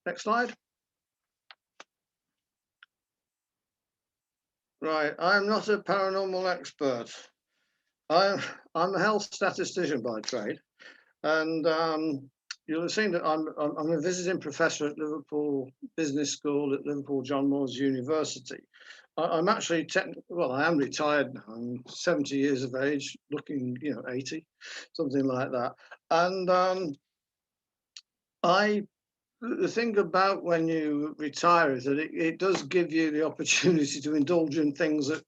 Next slide. Right, I'm not a paranormal expert. I'm a health statistician by trade, and you'll have seen that I'm a visiting professor at Liverpool Business School at Liverpool John Moores University. I'm actually I am retired now. I'm 70 years of age, looking 80, something like that. And the thing about when you retire is that it does give you the opportunity to indulge in things that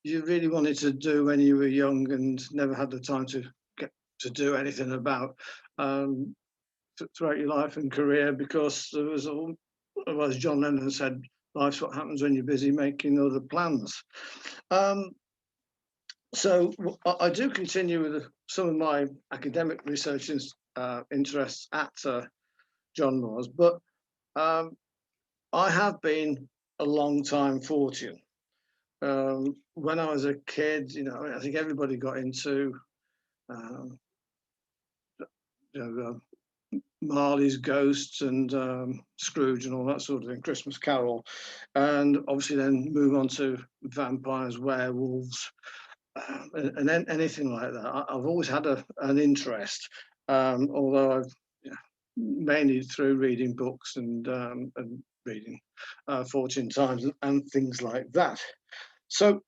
you really wanted to do when you were young and never had the time to get to do anything about throughout your life and career, because there was as John Lennon said, life's what happens when you're busy making other plans. So I do continue with some of my academic research interests at John Moores, but I have been a long time Fortean. When I was a kid, I think everybody got into Marley's Ghosts and Scrooge and all that sort of thing, Christmas Carol, and obviously then move on to vampires, werewolves, and then anything like that. I've always had an interest, although I've mainly through reading books and reading Fortune Times and things like that. So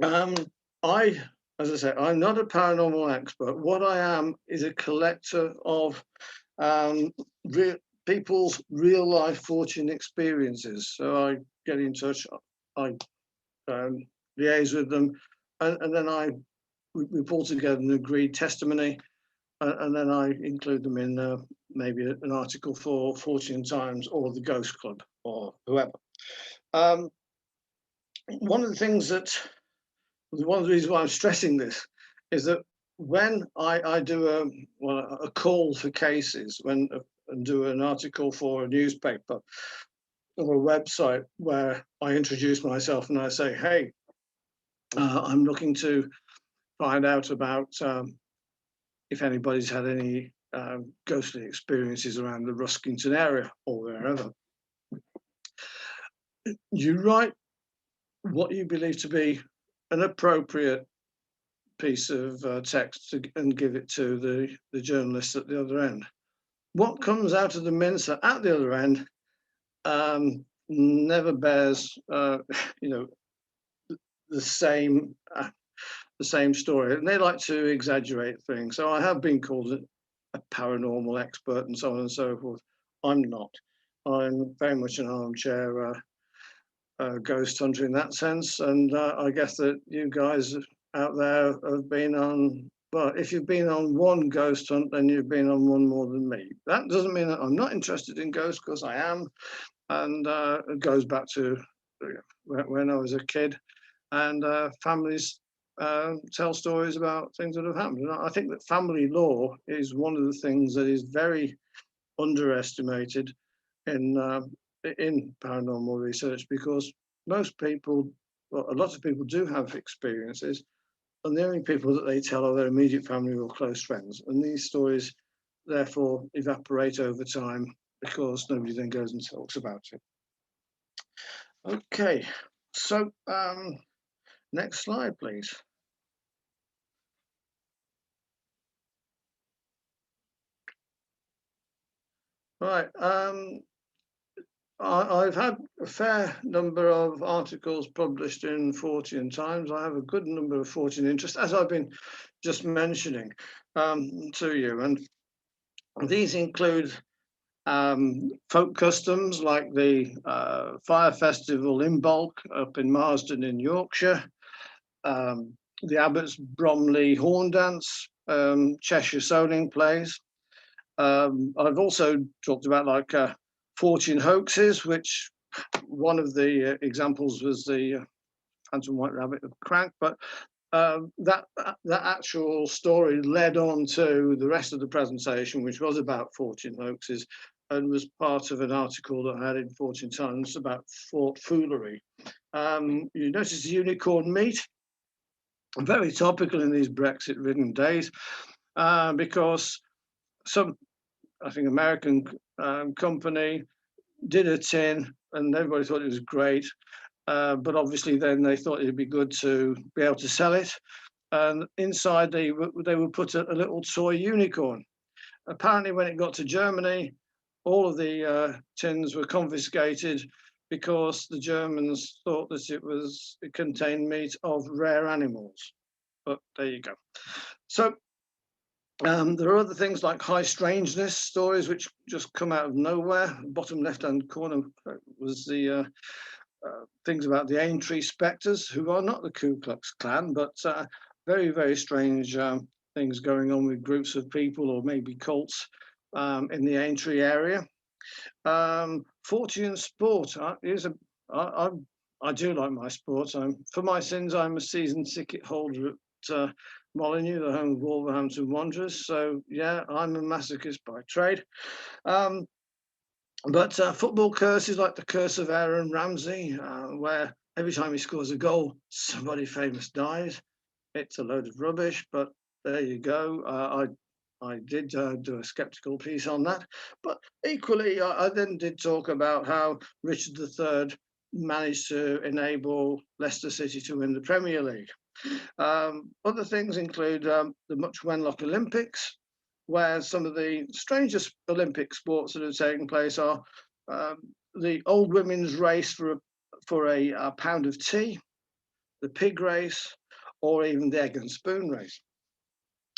as I say, I'm not a paranormal expert. What I am is a collector of people's real life fortune experiences. So I get in touch, I liaise with them, and then we pull together an agreed testimony, and then I include them in maybe an article for Fortune Times or the Ghost Club or whoever. One of the reasons why I'm stressing this is that when I do a call for cases, and do an article for a newspaper or a website where I introduce myself and I say, hey, I'm looking to find out about if anybody's had any ghostly experiences around the Ruskington area or wherever. You write what you believe to be an appropriate piece of text and give it to the journalist at the other end. What comes out of the mincer at the other end never bears, the same story, and they like to exaggerate things. So I have been called a paranormal expert and so on and so forth. I'm not. I'm very much an armchair ghost hunter in that sense, and I guess that you guys out there have been on, well, if you've been on one ghost hunt, then you've been on one more than me. That doesn't mean that I'm not interested in ghosts, because I am, and it goes back to when I was a kid, and families tell stories about things that have happened. And I think that family law is one of the things that is very underestimated in paranormal research, because most people, well, a lot of people do have experiences, and the only people that they tell are their immediate family or close friends. And these stories, therefore, evaporate over time because nobody then goes and talks about it. Okay, so next slide, please. Right. I've had a fair number of articles published in Fortune Times. I have a good number of Fortune interests, as I've been just mentioning to you. And these include folk customs like the Fire Festival in Bulk up in Marsden in Yorkshire, the Abbots Bromley Horn Dance, Cheshire Soling Plays. I've also talked about like Fortune hoaxes, which one of the examples was the Phantom White Rabbit of Crank, but that actual story led on to the rest of the presentation, which was about Fortune hoaxes, and was part of an article that I had in Fortune Times about Fort Foolery. You notice the unicorn meat, very topical in these Brexit-ridden days, because some I think, American company, did a tin, and everybody thought it was great. But obviously, then they thought it'd be good to be able to sell it. And inside, they would put a little toy unicorn. Apparently, when it got to Germany, all of the tins were confiscated because the Germans thought that it contained meat of rare animals. But there you go. So there are other things like high strangeness stories, which just come out of nowhere. Bottom left-hand corner was the things about the Aintree spectres, who are not the Ku Klux Klan, but very, very strange things going on with groups of people, or maybe cults, in the Aintree area. Fortune sport I do like my sport. For my sins, I'm a season ticket holder at Molineux, the home of Wolverhampton Wanderers. So yeah, I'm a masochist by trade. But football curses, like the curse of Aaron Ramsey, where every time he scores a goal, somebody famous dies. It's a load of rubbish, but there you go. I did do a skeptical piece on that. But equally, I then did talk about how Richard III managed to enable Leicester City to win the Premier League. Other things include the Much Wenlock Olympics, where some of the strangest Olympic sports that have taken place are the old women's race for a pound of tea, the pig race, or even the egg and spoon race.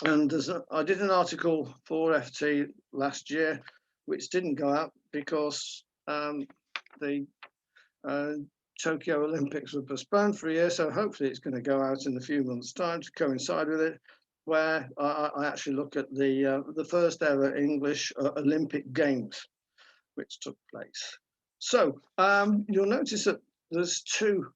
And I did an article for FT last year, which didn't go out because the Tokyo Olympics were postponed for a year. So hopefully it's going to go out in a few months' time to coincide with it, where I actually look at the first ever English Olympic Games, which took place. So you'll notice that there's two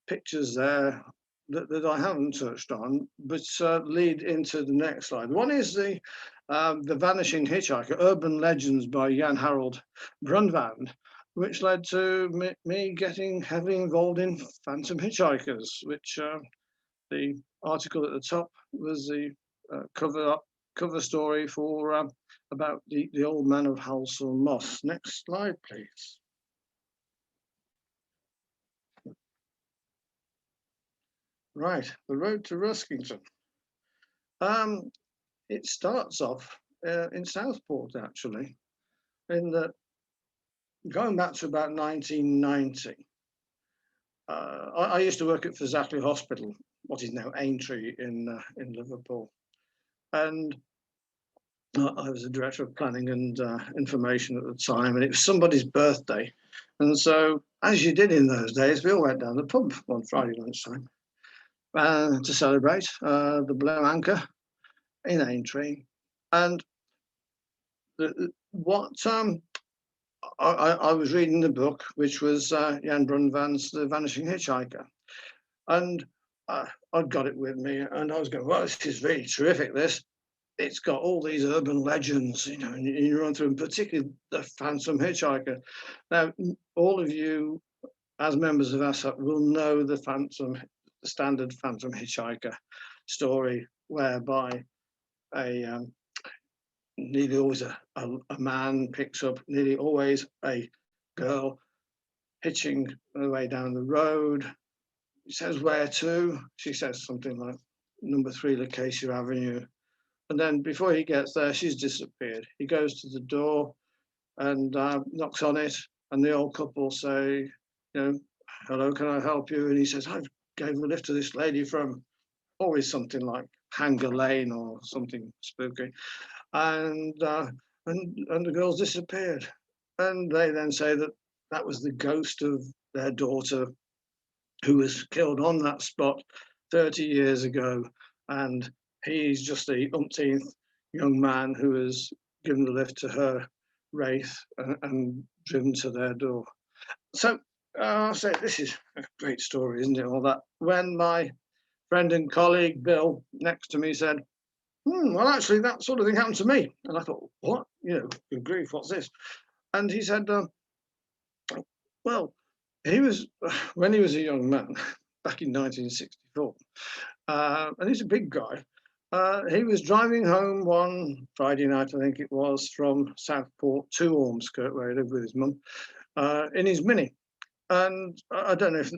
pictures there that I haven't touched on, but lead into the next slide. One is the Vanishing Hitchhiker, Urban Legends by Jan Harold Brundtland, which led to me getting heavily involved in Phantom Hitchhikers, which the article at the top was the cover story for about the Old Man of Halsall Moss. Next slide, please. Right, the road to Ruskington. It starts off in Southport, actually, in the going back to about 1990. I used to work at Fazakerley Hospital, what is now Aintree in Liverpool, and I was the director of planning and information at the time, and it was somebody's birthday, and so as you did in those days, we all went down the pub one Friday lunchtime to celebrate the Blue Anchor in Aintree. And what I was reading the book, which was Jan Brundtland's The Vanishing Hitchhiker, and I'd got it with me, and I was going, well, this is really terrific, this. It's got all these urban legends, you know, and you run through them, particularly the Phantom Hitchhiker. Now, all of you, as members of ASSAP, will know the standard Phantom Hitchhiker story, whereby nearly always a man picks up nearly always a girl hitching her way down the road. He says, where to? She says something like number 3 Lacacia Avenue. And then before he gets there, she's disappeared. He goes to the door and knocks on it. And the old couple say, you know, hello, can I help you? And he says, I gave a lift to this lady from always something like Hanger Lane or something spooky. And the girls disappeared. And they then say that that was the ghost of their daughter who was killed on that spot 30 years ago. And he's just the umpteenth young man who has given the lift to her wraith and driven to their door. So I say, this is a great story, isn't it, all that? When my friend and colleague, Bill, next to me said, well, actually, that sort of thing happened to me. And I thought, what? You know, good grief, what's this? And he said, well, when he was a young man, back in 1964, and he's a big guy, He was driving home one Friday night, I think it was, from Southport to Ormskirk, where he lived with his mum, in his Mini. And I don't know if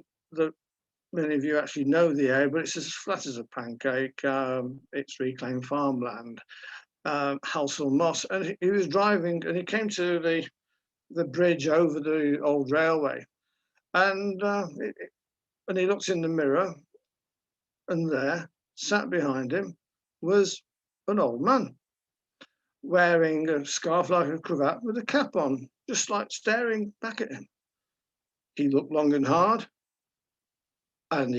many of you actually know the area, but it's as flat as a pancake. It's reclaimed farmland, Halsall Moss. And he was driving, and he came to the bridge over the old railway, and he looked in the mirror, and there, sat behind him, was an old man wearing a scarf like a cravat with a cap on, just like staring back at him. He looked long and hard, and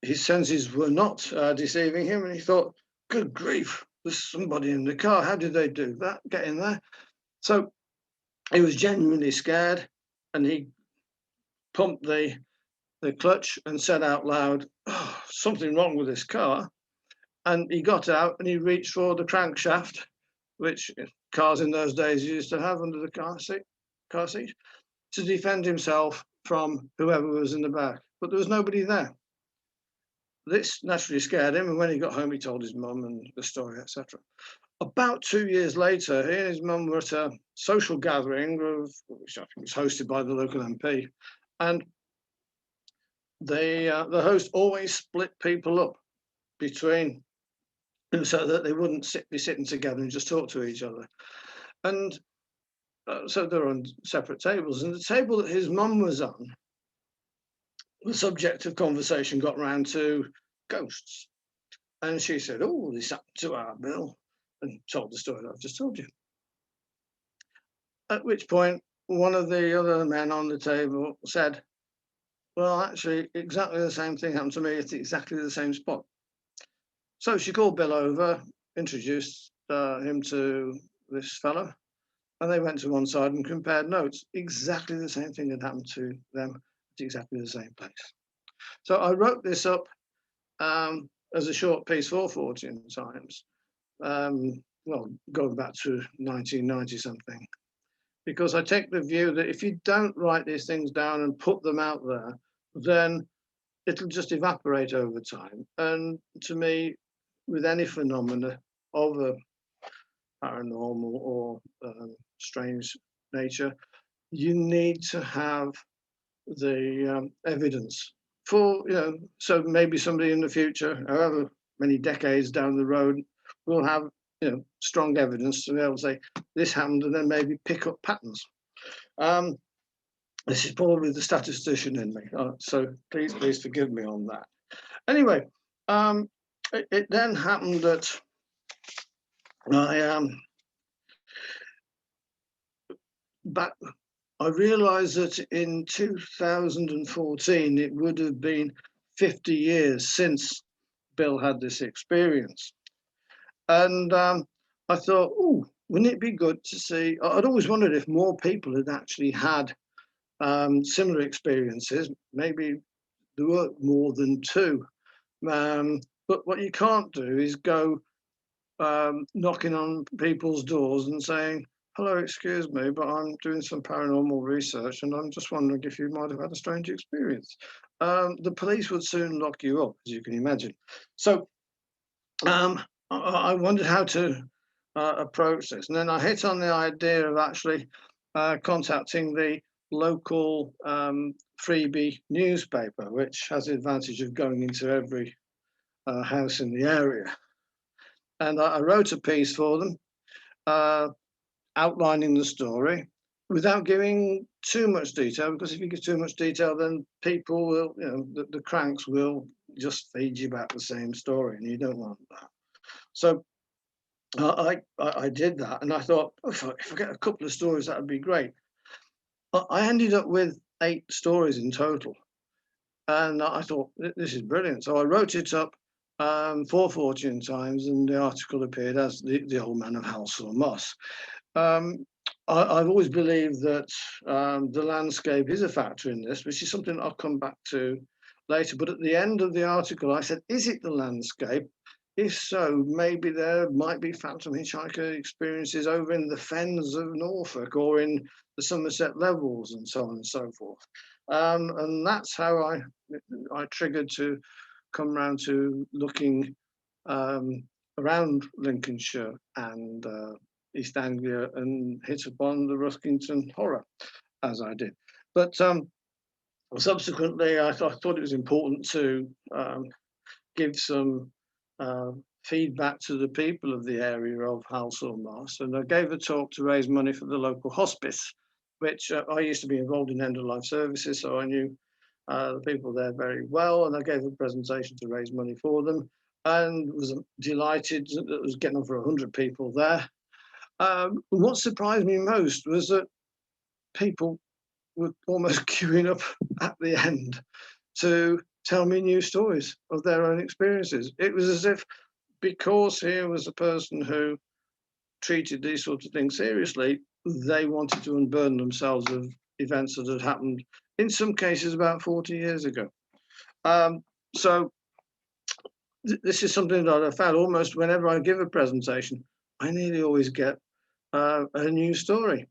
his senses were not deceiving him. And he thought, "Good grief, there's somebody in the car. How did they do that? Get in there!" So he was genuinely scared, and he pumped the clutch and said out loud, "Oh, something wrong with this car." And he got out and he reached for the crankshaft, which cars in those days used to have under the car seat, to defend himself from whoever was in the back. But there was nobody there. This naturally scared him, and when he got home, he told his mum and the story, etc. About 2 years later, he and his mum were at a social gathering, which I think was hosted by the local MP, and the host always split people up between, so that they wouldn't be sitting together and just talk to each other. And so they're on separate tables. And the table that his mum was on, the subject of conversation got round to ghosts. And she said, "Oh, this happened to our Bill," and told the story that I've just told you. At which point, one of the other men on the table said, "Well, actually, exactly the same thing happened to me at exactly the same spot." So she called Bill over, introduced him to this fellow, and they went to one side and compared notes. Exactly the same thing had happened to them at exactly the same place. So I wrote this up as a short piece for Fortune Times, well, going back to 1990 something, because I take the view that if you don't write these things down and put them out there, then it'll just evaporate over time. And to me, with any phenomena of a paranormal or strange nature, you need to have the evidence for, so maybe somebody in the future, however many decades down the road, will have, strong evidence to be able to say this happened, and then maybe pick up patterns. This is probably the statistician in me, so please forgive me on that. Anyway, it then happened that I realised that in 2014 it would have been 50 years since Bill had this experience, and I thought, "Oh, wouldn't it be good to see?" I'd always wondered if more people had actually had similar experiences. Maybe there were more than two. But what you can't do is go knocking on people's doors and saying, "Hello, excuse me, but I'm doing some paranormal research and I'm just wondering if you might have had a strange experience." The police would soon lock you up, as you can imagine. So I wondered how to approach this. And then I hit on the idea of actually contacting the local freebie newspaper, which has the advantage of going into every house in the area. And I wrote a piece for them, outlining the story without giving too much detail, because if you give too much detail, then people will, the cranks will just feed you back the same story, and you don't want that. So I did that, and I thought, if I get a couple of stories, that would be great. I ended up with 8 stories in total, and I thought, this is brilliant. So I wrote it up for Fortune Times, and the article appeared as the Old Man of Halsall Moss. I've always believed that the landscape is a factor in this, which is something I'll come back to later. But at the end of the article, I said, is it the landscape? If so, maybe there might be phantom hitchhiker experiences over in the fens of Norfolk or in the Somerset levels and so on and so forth. And that's how I triggered to come round to looking around Lincolnshire and East Anglia and hit upon the Ruskington Horror, as I did. But subsequently, I thought it was important to give some feedback to the people of the area of Halsall Moss, and I gave a talk to raise money for the local hospice, which I used to be involved in end-of-life services, so I knew the people there very well, and I gave a presentation to raise money for them, and was delighted that there was getting over 100 people there. What surprised me most was that people were almost queuing up at the end to tell me new stories of their own experiences. It was as if, because here was a person who treated these sorts of things seriously, they wanted to unburden themselves of events that had happened, in some cases, about 40 years ago. So this is something that I found almost whenever I give a presentation, I nearly always get a new story.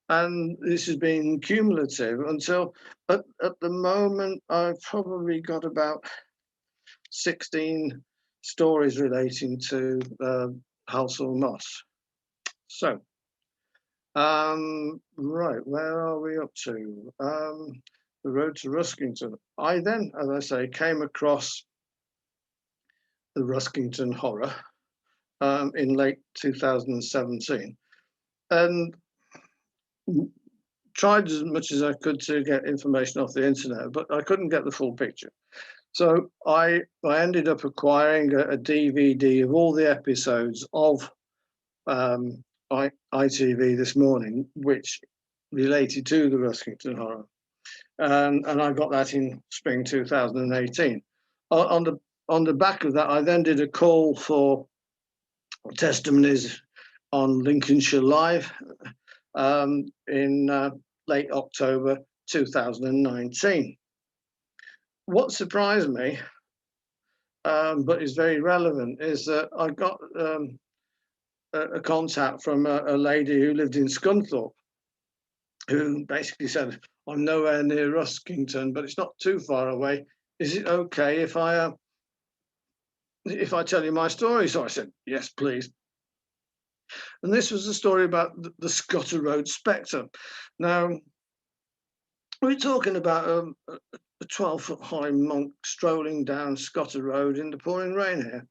And this has been cumulative until at the moment, I've probably got about 16 stories relating to Halsall Moss. So, right, where are we up to? The road to Ruskington. I then, as I say, came across the Ruskington Horror in late 2017, and tried as much as I could to get information off the internet, but I couldn't get the full picture. So I ended up acquiring a DVD of all the episodes of ITV This Morning, which related to the Ruskington Horror, and I got that in spring 2018. On the back of that, I then did a call for testimonies on Lincolnshire Live in late October 2019. What surprised me, but is very relevant, is that I got a contact from a lady who lived in Scunthorpe, who basically said, "I'm nowhere near Ruskington, but it's not too far away. Is it okay if I tell you my story?" So I said, "Yes, please." And this was a story about the Scotter Road Spectre. Now, we're talking about a 12-foot high monk strolling down Scotter Road in the pouring rain here,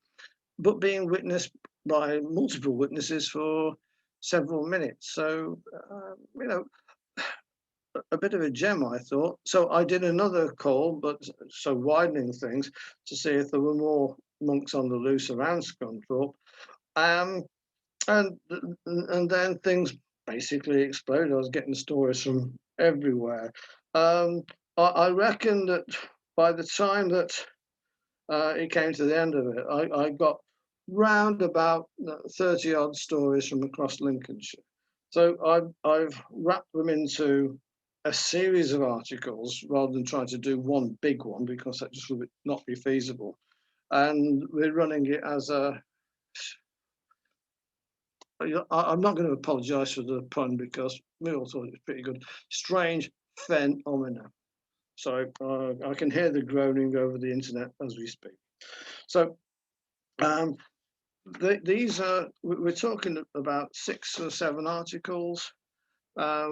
but being witnessed by multiple witnesses for several minutes. So, a bit of a gem, I thought. So I did another call, but so widening things to see if there were more monks on the loose around Scunthorpe. And then things basically exploded. I was getting stories from everywhere. I reckon that by the time that it came to the end of it, I got round about 30 odd stories from across Lincolnshire. So I've wrapped them into a series of articles rather than trying to do one big one, because that just would not be feasible. And we're running it as a, I'm not going to apologise for the pun because we all thought it was pretty good, strange phenomena. So I can hear the groaning over the internet as we speak. So these are, we're talking about 6 or 7 articles,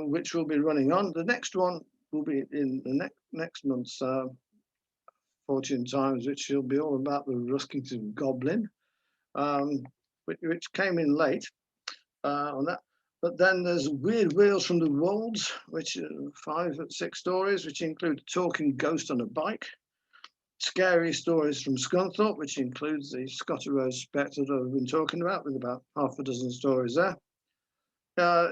which will be running on. The next one will be in the next month's Fortune Times, which will be all about the Ruskington Goblin, which came in late on that. But then there's Weird Wheels from the Wolds, which are 5 or 6 stories, which include a talking ghost on a bike. Scary Stories from Scunthorpe, which includes the Scotter Road Spectre that I've been talking about, with about half a dozen stories there.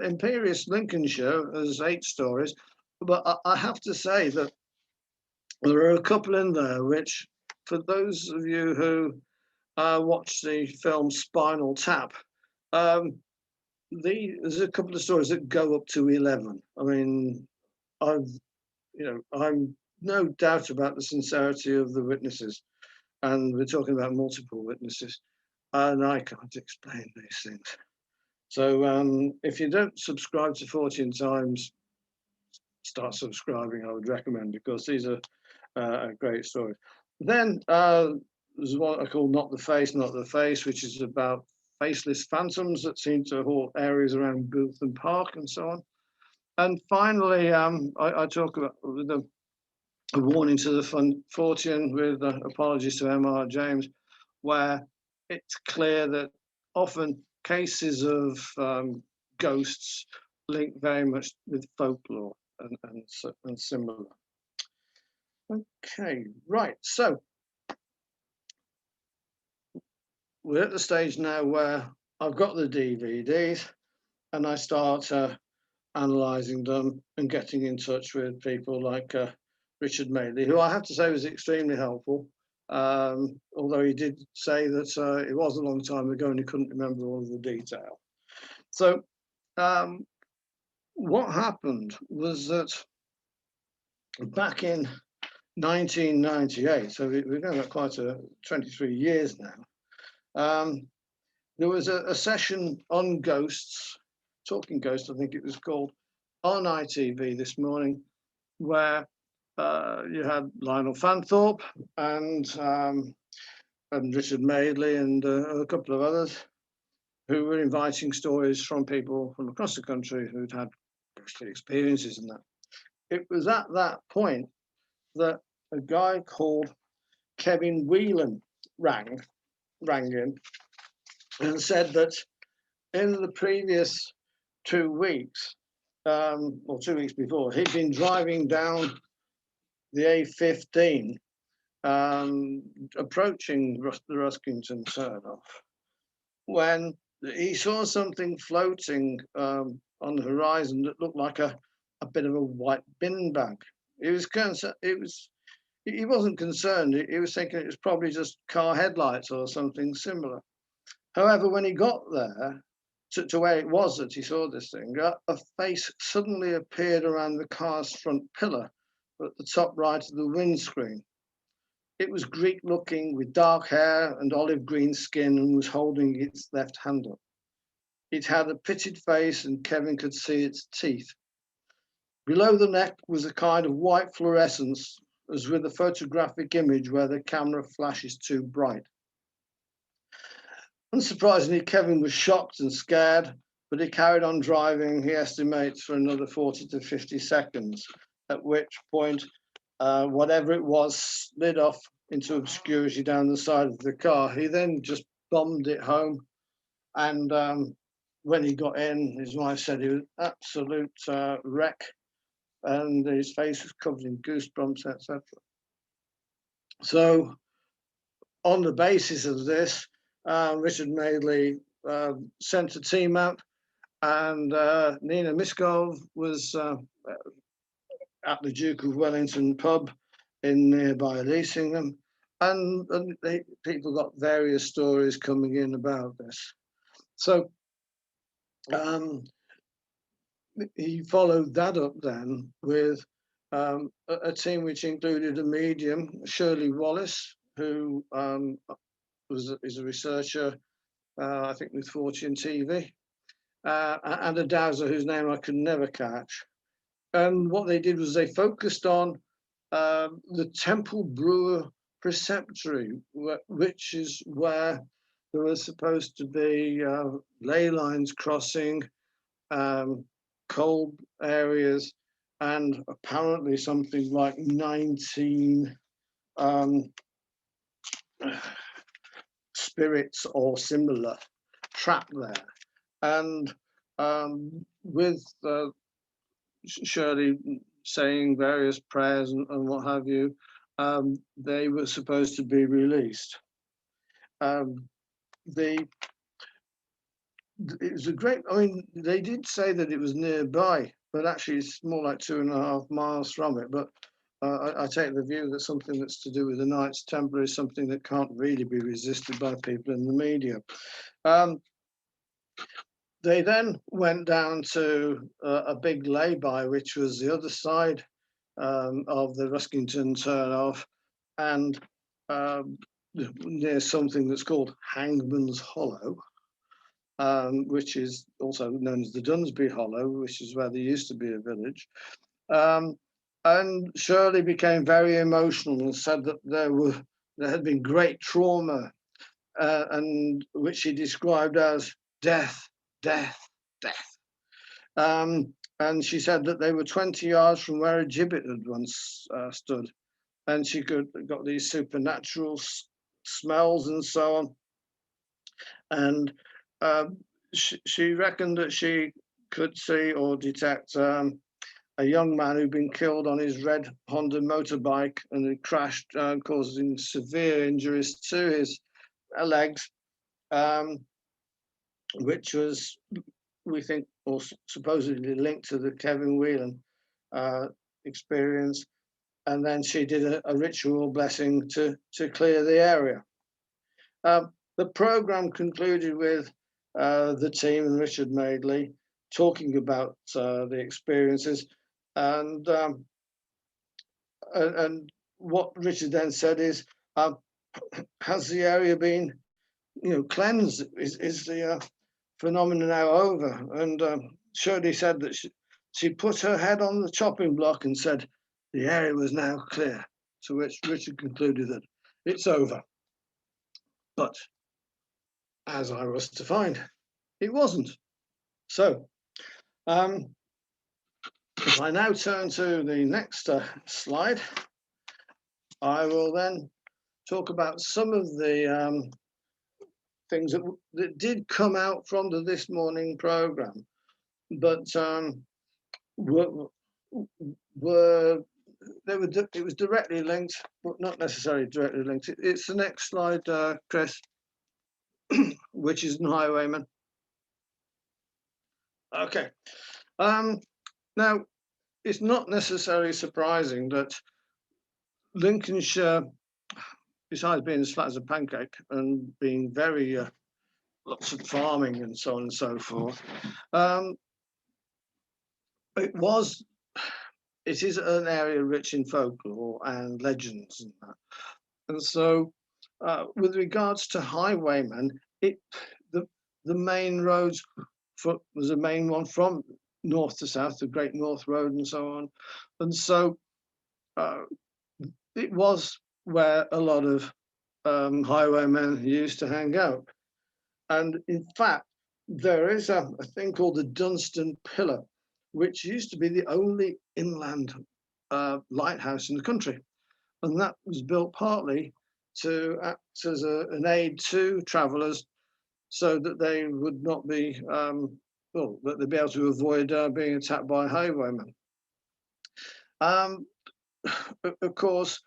Imperious Lincolnshire has 8 stories, but I have to say that there are a couple in there which, for those of you who watch the film Spinal Tap, there's a couple of stories that go up to 11. I mean, I'm no doubt about the sincerity of the witnesses, and we're talking about multiple witnesses, and I can't explain these things. So if you don't subscribe to Fortune Times, start subscribing, I would recommend, because these are great stories. Then there's one I call Not the Face, Not the Face, which is about faceless phantoms that seem to haunt areas around Bootham Park and so on. And finally, I talk about a warning to the fortune with apologies to M.R. James, where it's clear that often cases of ghosts link very much with folklore and similar. Okay, right. So we're at the stage now where I've got the DVDs and I start analysing them and getting in touch with people like Richard Madeley, who I have to say was extremely helpful. Although he did say that it was a long time ago and he couldn't remember all of the detail. So what happened was that back in 1998, so we're going back quite 23 years now, there was a session on ghosts, Talking Ghosts, I think it was called, on ITV this morning, where you had Lionel Fanthorpe and Richard Madeley and a couple of others who were inviting stories from people from across the country who'd had ghostly experiences and that. It was at that point that a guy called Kevin Whelan rang in and said that in the previous 2 weeks, or 2 weeks before, he'd been driving down the A15, approaching the Ruskington turnoff, when he saw something floating on the horizon that looked like a bit of a white bin bag. He wasn't concerned. He was thinking it was probably just car headlights or something similar. However, when he got there to where it was that he saw this thing, a face suddenly appeared around the car's front pillar at the top right of the windscreen. It was Greek looking with dark hair and olive green skin and was holding its left hand up. It had a pitted face and Kevin could see its teeth. Below the neck was a kind of white fluorescence, as with a photographic image where the camera flash is too bright. Unsurprisingly, Kevin was shocked and scared, but he carried on driving, he estimates, for another 40 to 50 seconds, at which point, whatever it was slid off into obscurity down the side of the car. He then just bombed it home. And when he got in, his wife said he was an absolute wreck, and his face was covered in goosebumps, etc. So on the basis of this, Richard Madeley sent a team out, and Nina Miskov was at the Duke of Wellington pub in nearby Leasingham, and people got various stories coming in about this. So he followed that up then with a team which included a medium, Shirley Wallace, who is a researcher, I think with Fortune TV, and a dowser whose name I could never catch. And what they did was they focused on the Temple Brewer Preceptory, which is where there was supposed to be ley lines crossing, cold areas, and apparently something like 19 spirits or similar trapped there. And with Shirley saying various prayers and what have you, they were supposed to be released. It was a great, I mean, they did say that it was nearby, but actually it's more like 2.5 miles from it. But I take the view that something that's to do with the Knights Templar is something that can't really be resisted by people in the media. They then went down to a big lay-by, which was the other side of the Ruskington turnoff, and near something that's called Hangman's Hollow, which is also known as the Dunsby Hollow, which is where there used to be a village. And Shirley became very emotional and said that there there had been great trauma, and which she described as death, death, death. And she said that they were 20 yards from where a gibbet had once stood, and she got these supernatural smells and so on. And she reckoned that she could see or detect a young man who'd been killed on his red Honda motorbike and had crashed, causing severe injuries to his legs, which was, we think, or supposedly linked to the Kevin Whelan experience. And then she did a ritual blessing to clear the area. The program concluded with the team and Richard Madeley talking about the experiences, and what Richard then said is, has the area been, cleansed? Is the phenomenon now over? And Shirley said that she put her head on the chopping block and said the area was now clear, to which Richard concluded that it's over. But as I was to find, it wasn't. So if I now turn to the next slide, I will then talk about some of the things that did come out from this morning program, but it was directly linked, but not necessarily directly linked. It's the next slide, Chris, which is highwaymen. Okay. Now, it's not necessarily surprising that Lincolnshire, besides being as flat as a pancake and being very lots of farming and so on and so forth, it is an area rich in folklore and legends and that. And so, with regards to highwaymen, the main roads was the main one from north to south, the Great North Road and so on. And so it was where a lot of highwaymen used to hang out. And in fact, there is a thing called the Dunstan Pillar, which used to be the only inland lighthouse in the country. And that was built partly to act as an aid to travellers, so that they would not be, that they'd be able to avoid being attacked by highwaymen. Of course,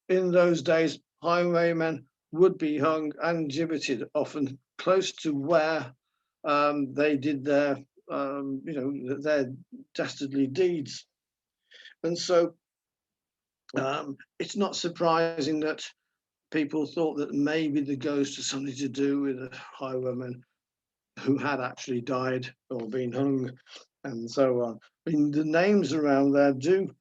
in those days, highwaymen would be hung and gibbeted, often close to where they did their, their dastardly deeds. And so it's not surprising that people thought that maybe the ghost has something to do with the highwaymen who had actually died or been hung and so on. I mean, the names around there do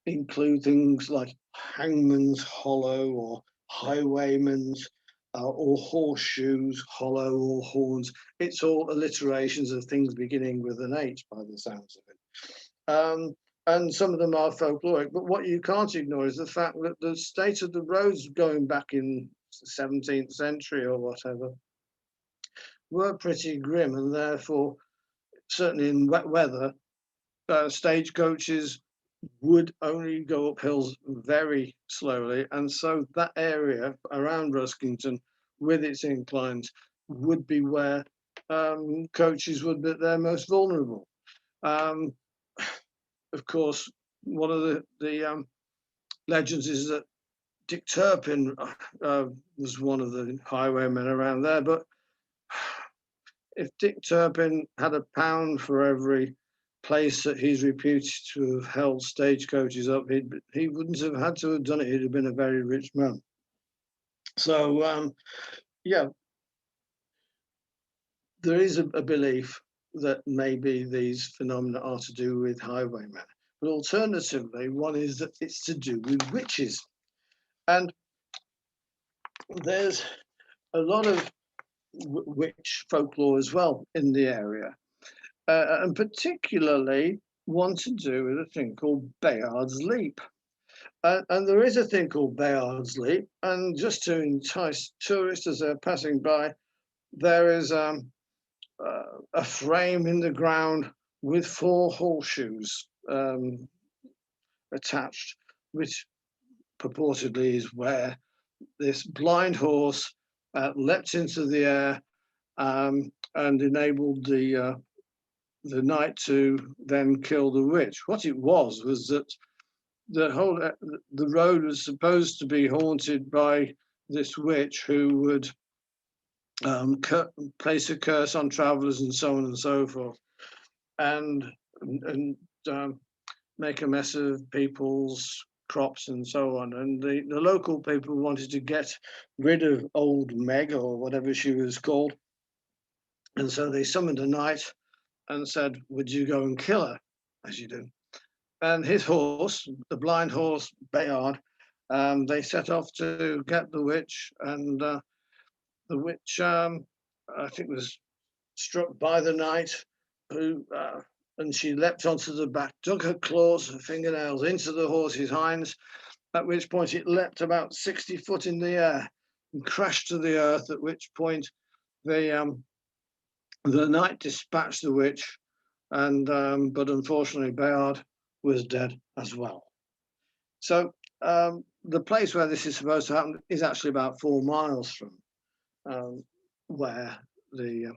include things like Hangman's Hollow or Highwayman's or Horseshoes, Hollow or Horns. It's all alliterations of things beginning with an H by the sounds of it. And some of them are folkloric, but what you can't ignore is the fact that the state of the roads going back in the 17th century or whatever were pretty grim, and therefore, certainly in wet weather, stagecoaches would only go up hills very slowly, and so that area around Ruskington, with its inclines, would be where coaches would be their most vulnerable. Of course, one of the legends is that Dick Turpin was one of the highwaymen around there, but if Dick Turpin had £1 for every place that he's reputed to have held stagecoaches up, he wouldn't have had to have done it. He'd have been a very rich man. So, yeah, there is a belief that maybe these phenomena are to do with highwaymen. But alternatively, one is that it's to do with witches. And there's a lot of witch folklore as well in the area. And particularly one to do with a thing called Bayard's Leap. And there is a thing called Bayard's Leap, and just to entice tourists as they're passing by, there is a frame in the ground with 4 horseshoes attached, which purportedly is where this blind horse leapt into the air and enabled the knight to then kill the witch. What it was that the road was supposed to be haunted by this witch who would place a curse on travellers and so on and so forth, and make a mess of people's crops and so on. And the local people wanted to get rid of old Meg, or whatever she was called, and so they summoned a knight and said, "Would you go and kill her, as you do?" And his horse, the blind horse Bayard, they set off to get the witch, and the witch, I think, was struck by the knight, who and she leapt onto the back, dug her claws, her fingernails into the horse's hinds, at which point it leapt about 60 foot in the air and crashed to the earth, at which point the knight dispatched the witch, and but unfortunately Bayard was dead as well. So the place where this is supposed to happen is actually about 4 miles from where the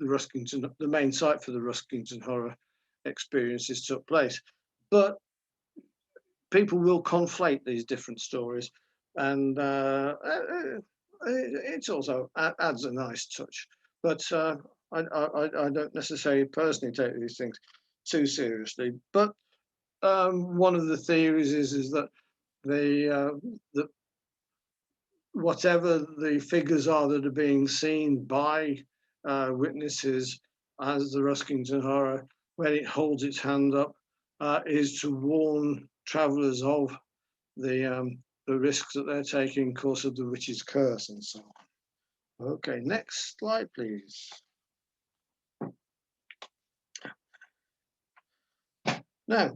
Ruskington, the main site for the Ruskington Horror experiences took place. But people will conflate these different stories, and it also adds a nice touch. But I don't necessarily personally take these things too seriously. But one of the theories is that the whatever the figures are that are being seen by witnesses as the Ruskington Horror, when it holds its hand up, is to warn travellers of the risks that they're taking because of the witch's curse and so on. Okay, next slide, please. Now,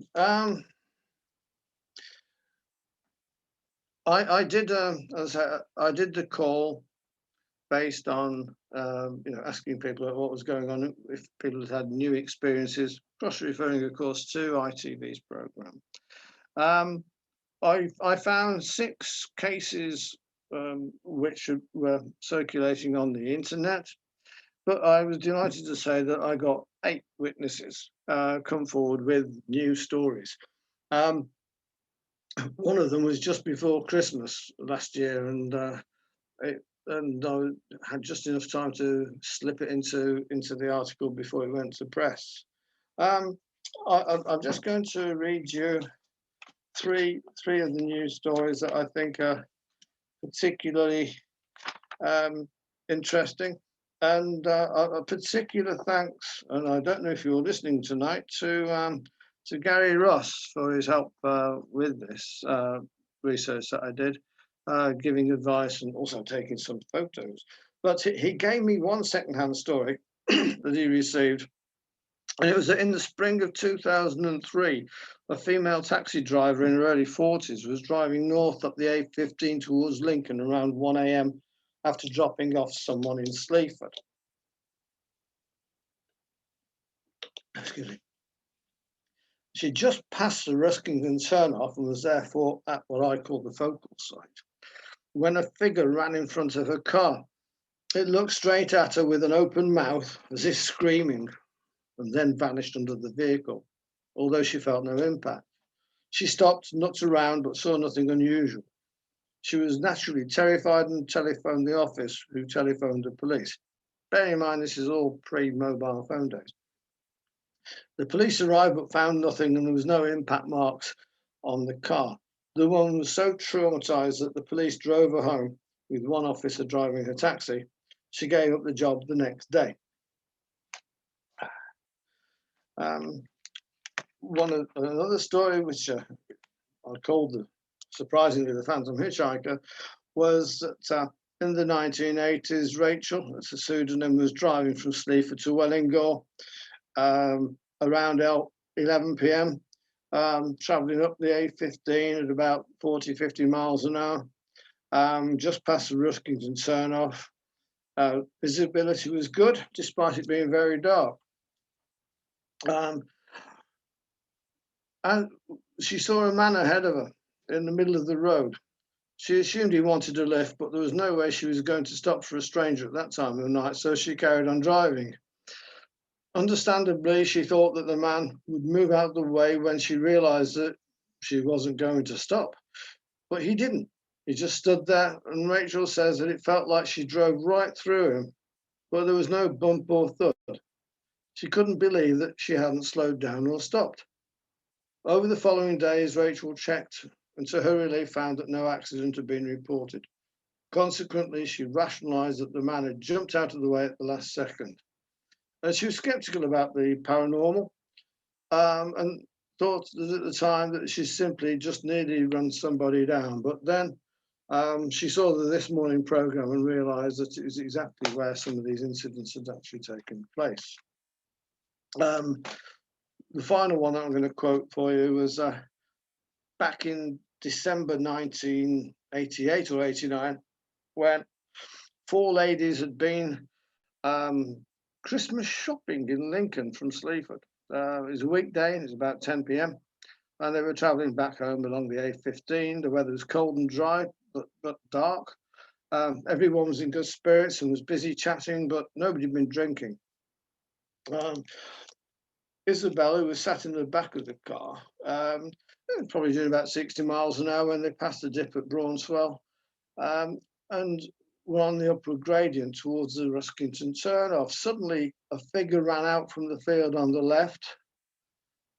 I did the call based on asking people what was going on, if people had had new experiences, cross-referring, of course, to ITV's programme. I found 6 cases which were circulating on the internet, but I was delighted to say that I got 8 witnesses come forward with new stories. One of them was just before Christmas last year, and I had just enough time to slip it into the article before it went to press. I'm just going to read you three of the news stories that I think are particularly interesting, and a particular thanks, and I don't know if you're listening tonight, to Gary Ross for his help with this research that I did, giving advice and also taking some photos. But he gave me one secondhand story that he received, and it was that in the spring of 2003, a female taxi driver in her early 40s was driving north up the A15 towards Lincoln around 1 a.m. after dropping off someone in Sleaford. Excuse me. She just passed the Ruskington turnoff and was therefore at what I call the focal site, when a figure ran in front of her car. It looked straight at her with an open mouth, as if screaming, and then vanished under the vehicle, although she felt no impact. She stopped, looked around, but saw nothing unusual. She was naturally terrified and telephoned the office, who telephoned the police. Bearing in mind, this is all pre-mobile phone days. The police arrived but found nothing, and there was no impact marks on the car. The woman was so traumatized that the police drove her home with one officer driving her taxi. She gave up the job the next day. Another story, which I called surprisingly the Phantom Hitchhiker, was that in the 1980s, Rachel, that's a pseudonym, was driving from Sleaford to Wellingborough around 11 p.m. travelling up the A15 at about 40, 50 miles an hour, just past the Ruskington turnoff. Visibility was good, despite it being very dark. And she saw a man ahead of her in the middle of the road. She assumed he wanted a lift, but there was no way she was going to stop for a stranger at that time of the night, so she carried on driving. Understandably, she thought that the man would move out of the way when she realised that she wasn't going to stop. But he didn't. He just stood there, and Rachel says that it felt like she drove right through him, but there was no bump or thud. She couldn't believe that she hadn't slowed down or stopped. Over the following days, Rachel checked and to her relief found that no accident had been reported. Consequently, she rationalised that the man had jumped out of the way at the last second. And she was sceptical about the paranormal and thought that at the time that she simply just nearly run somebody down. But then she saw the This Morning programme and realised that it was exactly where some of these incidents had actually taken place. The final one that I'm going to quote for you was back in December 1988 or 89, when four ladies had been Christmas shopping in Lincoln from Sleaford. It was a weekday, and it was about 10 p.m. And they were travelling back home along the A15. The weather was cold and dry, but dark. Everyone was in good spirits and was busy chatting, but nobody had been drinking. Isabella, who was sat in the back of the car, probably doing about 60 miles an hour when they passed the dip at Braunswell, and were on the upward gradient towards the Ruskington turnoff. Suddenly, a figure ran out from the field on the left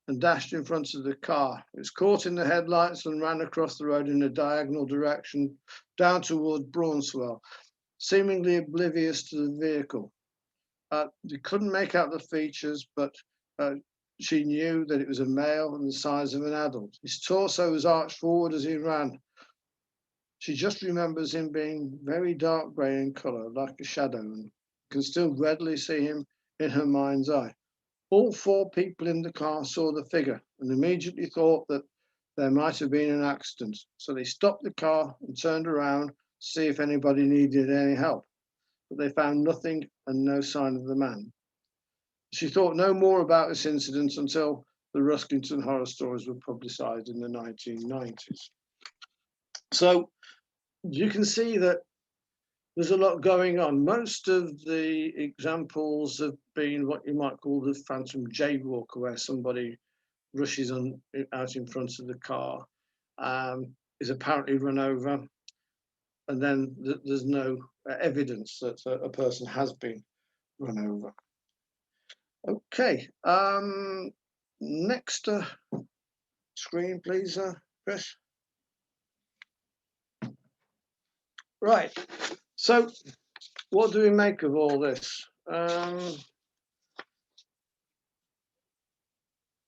and dashed in front of the car. It was caught in the headlights and ran across the road in a diagonal direction down toward Braunswell, seemingly oblivious to the vehicle. They couldn't make out the features, but she knew that it was a male and the size of an adult. His torso was arched forward as he ran. She just remembers him being very dark grey in colour, like a shadow, and can still readily see him in her mind's eye. All four people in the car saw the figure and immediately thought that there might have been an accident. So they stopped the car and turned around to see if anybody needed any help. But they found nothing and no sign of the man. She thought no more about this incident until the Ruskington Horror stories were publicised in the 1990s. So you can see that there's a lot going on. Most of the examples have been what you might call the phantom jaywalker, where somebody rushes out in front of the car, is apparently run over, and then there's no evidence that a person has been run over. Okay, next screen, please, Chris. Right, so what do we make of all this?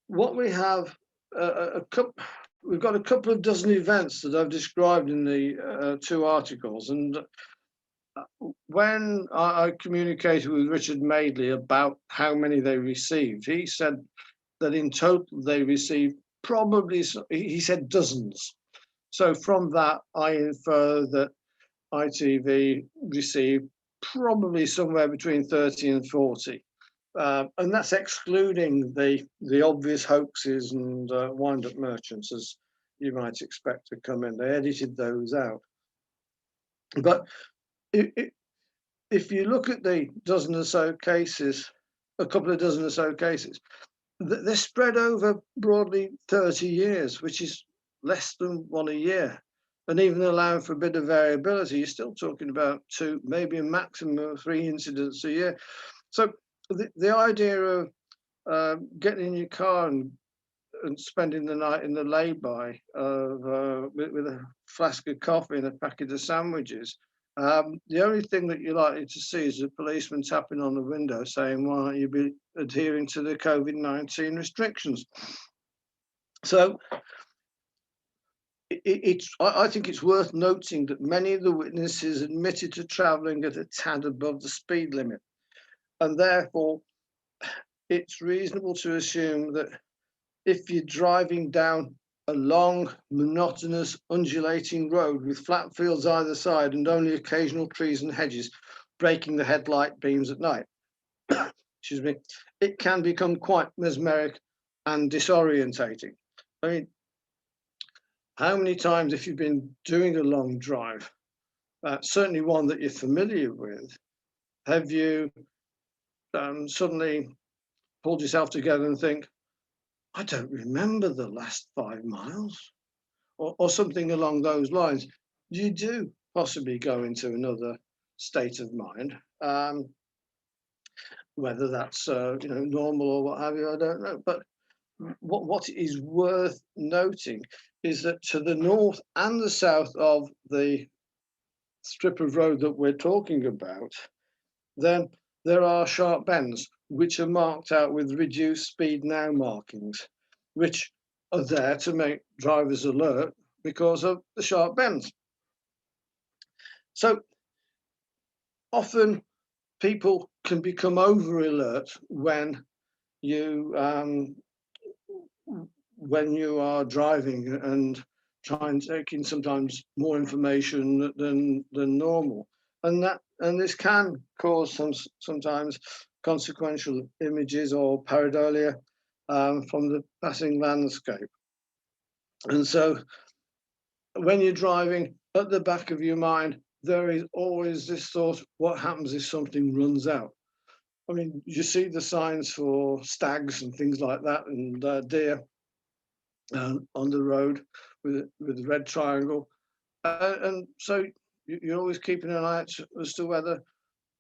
What we have, we've got a couple of dozen events that I've described in the two articles, and when I communicated with Richard Madeley about how many they received, he said that in total they received probably, he said dozens. So from that, I infer that ITV received probably somewhere between 30 and 40. And that's excluding the obvious hoaxes and wind-up merchants, as you might expect to come in. They edited those out. But if you look at the dozen or so cases, a couple of dozen or so cases, they're spread over broadly 30 years, which is less than one a year. And even allowing for a bit of variability, you're still talking about two, maybe a maximum of 3 incidents a year. So the idea of getting in your car and spending the night in the lay-by with a flask of coffee and a packet of sandwiches, the only thing that you're likely to see is a policeman tapping on the window saying, why aren't you be adhering to the COVID-19 restrictions? So I think it's worth noting that many of the witnesses admitted to travelling at a tad above the speed limit. And therefore, it's reasonable to assume that if you're driving down a long, monotonous, undulating road with flat fields either side and only occasional trees and hedges breaking the headlight beams at night. Excuse me. It can become quite mesmeric and disorientating. I mean, how many times, if you've been doing a long drive, certainly one that you're familiar with, have you suddenly pulled yourself together and think, I don't remember the last 5 miles, or something along those lines? You do possibly go into another state of mind. Whether that's normal or what have you, I don't know. But what is worth noting is that to the north and the south of the strip of road that we're talking about, then there are sharp bends which are marked out with reduced speed now markings, which are there to make drivers alert because of the sharp bends. So often people can become over alert when you are driving and trying to take in sometimes more information than normal, and this can cause sometimes consequential images or pareidolia from the passing landscape. And so when you're driving, at the back of your mind there is always this thought, what happens if something runs out? I mean, you see the signs for stags and things like that, and deer on the road with the red triangle, and so you're always keeping an eye out as to whether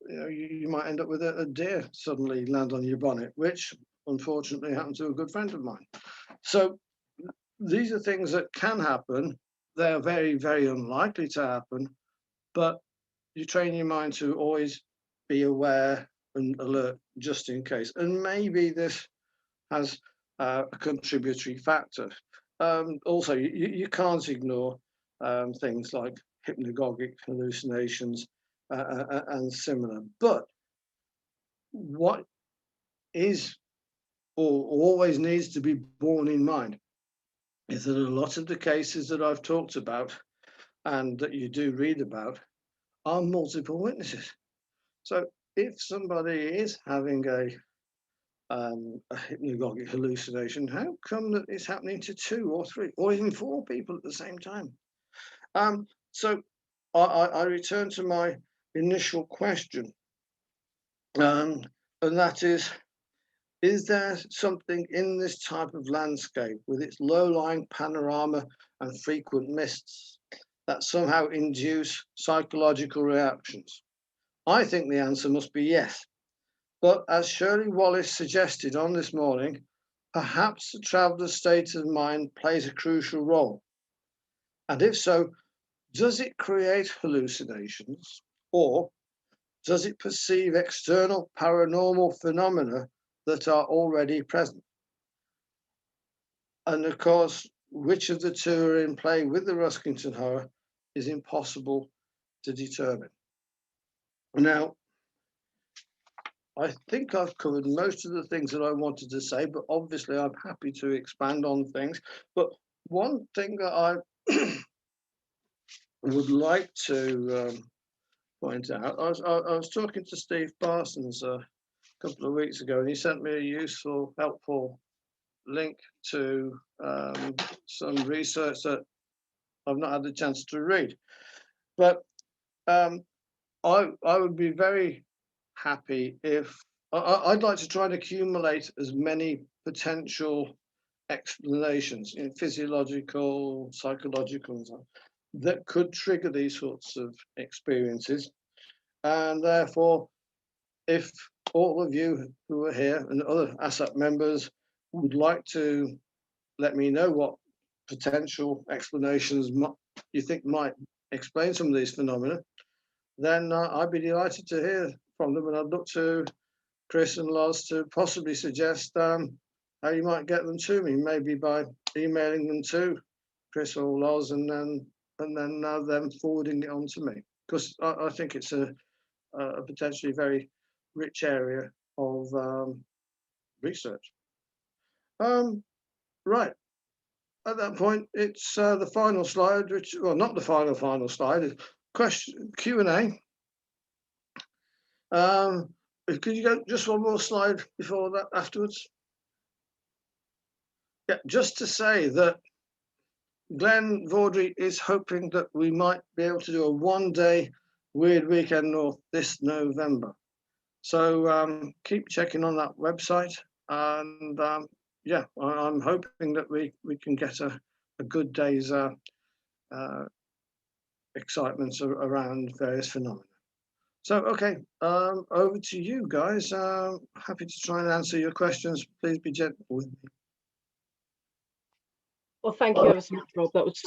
you might end up with a deer suddenly land on your bonnet, which unfortunately happened to a good friend of mine. So these are things that can happen. They're very, very unlikely to happen, but you train your mind to always be aware and alert just in case. And maybe this has a contributory factor. Also, you can't ignore things like hypnagogic hallucinations and similar. But what is or always needs to be borne in mind is that a lot of the cases that I've talked about and that you do read about are multiple witnesses. So if somebody is having a hypnagogic hallucination, how come that it's happening to 2 or 3 or even 4 people at the same time? So I return to my initial question, and that is there something in this type of landscape with its low-lying panorama and frequent mists that somehow induce psychological reactions? I think the answer must be yes. But as Shirley Wallace suggested on This Morning, perhaps the traveller's state of mind plays a crucial role. And if so, does it create hallucinations, or does it perceive external paranormal phenomena that are already present? And of course, which of the two are in play with the Ruskington Horror is impossible to determine. Now, I think I've covered most of the things that I wanted to say, but obviously I'm happy to expand on things. But one thing that I would like to point out, I was talking to Steve Parsons a couple of weeks ago, and he sent me a useful, helpful link to some research that I've not had the chance to read. But I would be very happy if I'd like to try and accumulate as many potential explanations in physiological, psychological, and so on, that could trigger these sorts of experiences. And therefore, if all of you who are here and other ASSAP members would like to let me know what potential explanations you think might explain some of these phenomena, then I'd be delighted to hear from them, and I'd look to Chris and Loz to possibly suggest how you might get them to me, maybe by emailing them to Chris or Loz, and then them forwarding it on to me, because I think it's a potentially very rich area of research. Right. At that point, it's the final slide, which, well, not the final slide, it's question Q&A. Could you go just one more slide before that afterwards? Yeah, just to say that Glenn Vaudry is hoping that we might be able to do a one-day Weird Weekend North this November. So keep checking on that website, and yeah, I'm hoping that we can get a good day's excitement around various phenomena. So, okay, over to you guys. Happy to try and answer your questions. Please be gentle with me. Well, thank you ever so much, Rob. That was